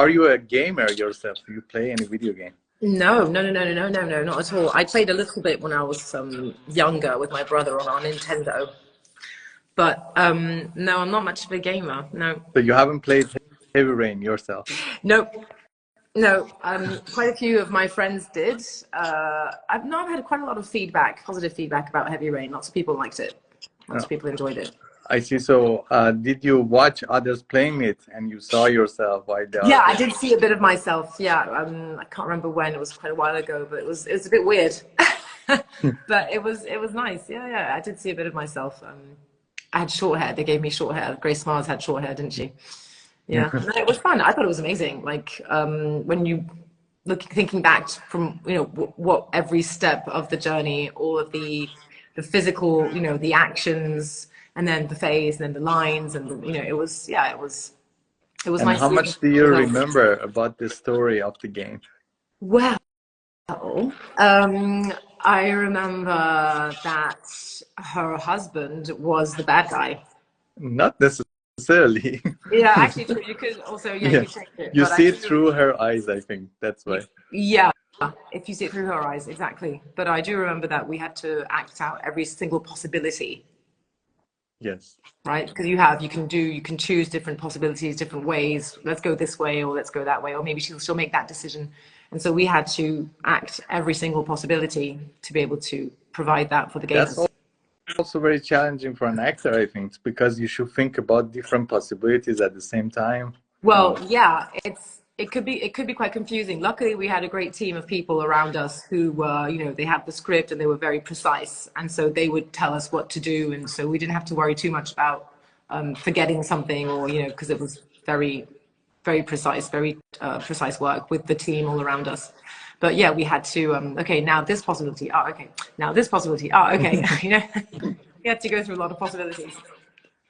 are you a gamer yourself? Do you play any video game? No, no, no, no, no, no, no, no, not at all. I played a little bit when I was younger with my brother on our Nintendo, but no, I'm not much of a gamer. No, So you haven't played Heavy Rain yourself? no, no. Quite a few of my friends did. I've had quite a lot of feedback, positive feedback about Heavy Rain. Lots of people liked it. Lots of people enjoyed it. I see. So did you watch others playing it and you saw yourself while they are Yeah, I playing? did see a bit of myself. Yeah, I can't remember when. It was quite a while ago, but it was a bit weird. But it was nice. Yeah, yeah. I did see a bit of myself. I had short hair. They gave me short hair. Grace Mars had short hair, didn't she? Yeah, no, it was fun. I thought it was amazing. Like when you thinking back from what every step of the journey, all of the physical, the actions, and then the face, and then the lines, and it was And nice. how much do you remember about the story of the game? Well, I remember that her husband was the bad guy. Not necessarily. Yeah, actually, true. You could also, yeah, you Yeah. could change it. You But see it actually, through her eyes, I think. That's why. yeah, if you see it through her eyes, exactly. But I do remember that we had to act out every single possibility, Yes. right? Because you can choose different possibilities, different ways. Let's go this way, or let's go that way, or maybe she'll make that decision. And so we had to act every single possibility to be able to provide that for the That's gamers. also very challenging for an actor, I think, because you should think about different possibilities at the same time. Well, yeah, it could be quite confusing. Luckily, we had a great team of people around us who were, they had the script and they were very precise, and so they would tell us what to do, and so we didn't have to worry too much about forgetting something, or because it was very, very precise, very precise work with the team all around us. But yeah, we had to okay, now this possibility. Oh, okay. Now this possibility. Oh, okay. We had to go through a lot of possibilities.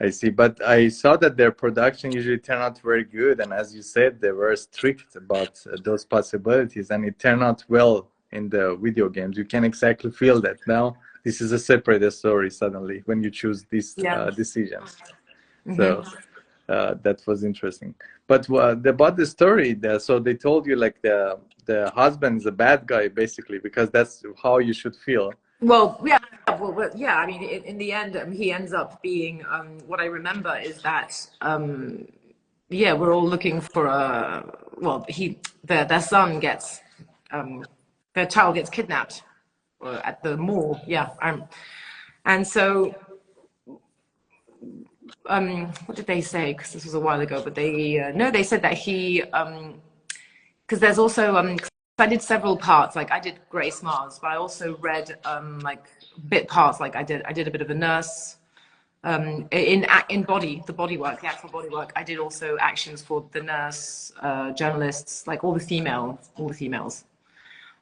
I see, but I saw that their production usually turned out very good, and as you said, they were strict about those possibilities, and it turned out well in the video games. You can exactly feel that now. This is a separate story suddenly when you choose these decisions. So that was interesting. But about the story, so they told you like the husband's a bad guy basically because that's how you should feel. Well, yeah, yeah. I mean, in the end, he ends up being. What I remember is that, yeah, we're all looking for a. Well, their son gets, their child gets kidnapped at the mall. Yeah, and so, what did they say? Because this was a while ago, but they no, they said that he, because there's also I did several parts, like I did Grace Mars, but I also read like bit parts, like I did a bit of a nurse in the body work, the actual body work. I did also actions for the nurse, journalists, like all the females.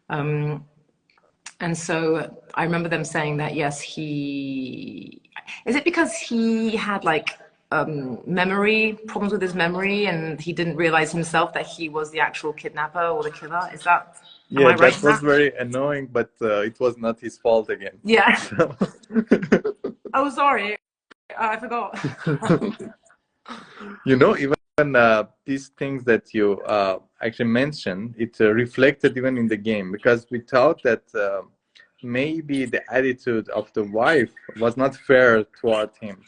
And so I remember them saying that yes, is it because he had like problems with his memory, and he didn't realize himself that he was the actual kidnapper or the killer? Is that am I right? That was very annoying, but it was not his fault again. Yeah. So. Oh, sorry, I forgot. Even these things that you actually mentioned, it reflected even in the game, because we thought that maybe the attitude of the wife was not fair toward him.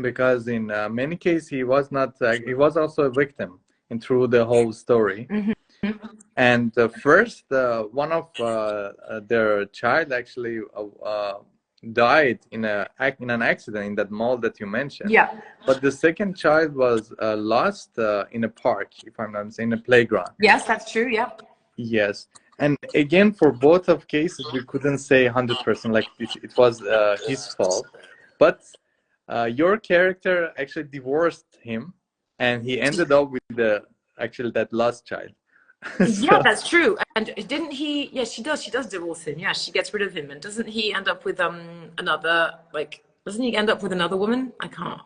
Because in many cases he was not he was also a victim in through the whole story. And first one of their child actually died in an accident in that mall that you mentioned. Yeah. But the second child was lost in a park, if I'm not mistaken, in a playground. Yes, that's true. Yeah. Yes. And again, for both of cases we couldn't say 100% like it was his fault, but your character actually divorced him, and he ended up with that lost child. So, yeah, that's true. And didn't he? Yeah, she does. She does divorce him. Yeah, she gets rid of him. And doesn't he end up with another? Like, doesn't he end up with another woman? I can't.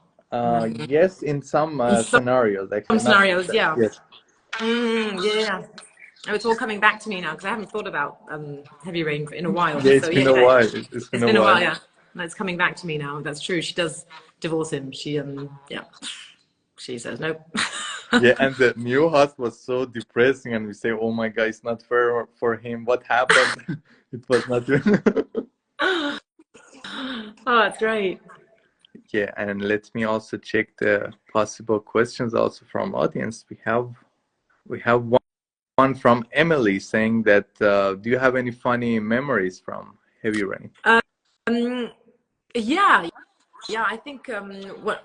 yes, in some scenarios. Actually, some scenarios, yeah. Yes. Yeah. Oh, it's all coming back to me now because I haven't thought about Heavy Rain in a while. Yeah, it's been a while. It's been a while. Yeah. No, it's coming back to me now. That's true. She does divorce him. She She says nope. Yeah, and the new host was so depressing, and we say, "Oh my God, it's not fair for him. What happened?" It was not. Oh, that's great. Yeah, and let me also check the possible questions also from audience. We have one from Emily saying that do you have any funny memories from Heavy Rain? Um, yeah, yeah, I think what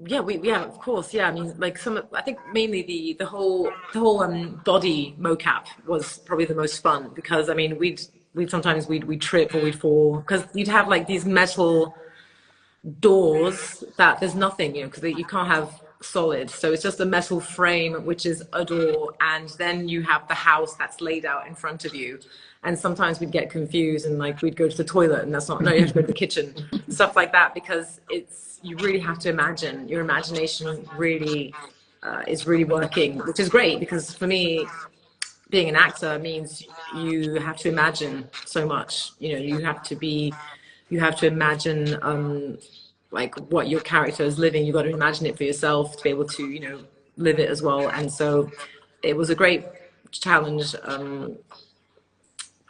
yeah, yeah, of course, yeah. I mean, like I think mainly the whole body mocap was probably the most fun because I mean we'd sometimes we'd trip or we'd fall because you'd have like these metal doors that there's nothing, because you can't have solid. So it's just a metal frame, which is a door. And then you have the house that's laid out in front of you. And sometimes we'd get confused and like we'd go to the toilet and that's not, no, you have to go to the kitchen, stuff like that, because you really have to imagine. Your imagination really is really working, which is great because for me, being an actor means you have to imagine so much. You have to imagine like what your character is living. You've got to imagine it for yourself to be able to, live it as well. And so it was a great challenge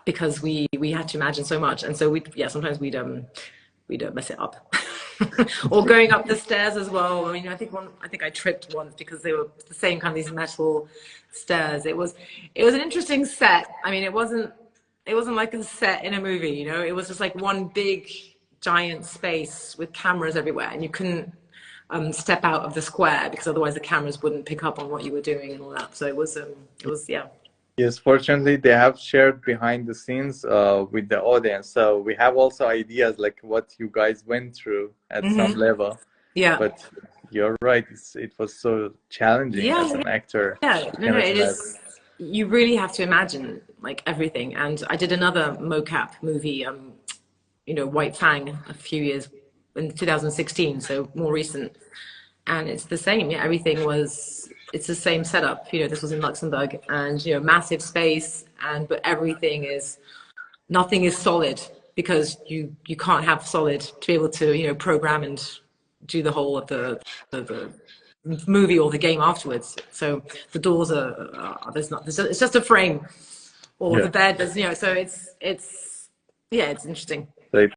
because we had to imagine so much. And so sometimes we'd mess it up. Or going up the stairs as well. I mean, I think I tripped once because they were the same kind of these metal stairs. It was an interesting set. I mean, it wasn't like a set in a movie, It was just like one big giant space with cameras everywhere, and you couldn't step out of the square because otherwise the cameras wouldn't pick up on what you were doing and all that. So it was yeah. Yes, fortunately, they have shared behind the scenes with the audience. So we have also ideas like what you guys went through at some level. Yeah. But you're right, it was so challenging as Yeah, an actor. yeah. I No, cannot it imagine. is. You really have to imagine like everything. And I did another mocap movie, White Fang, a few years in 2016, so more recent. And it's the same. Yeah, it's the same setup. This was in Luxembourg, and massive space, but nothing is solid because you can't have solid to be able to program and do the whole of the movie or the game afterwards. So the doors it's just a frame, or Yeah. the bed. So it's yeah, it's interesting.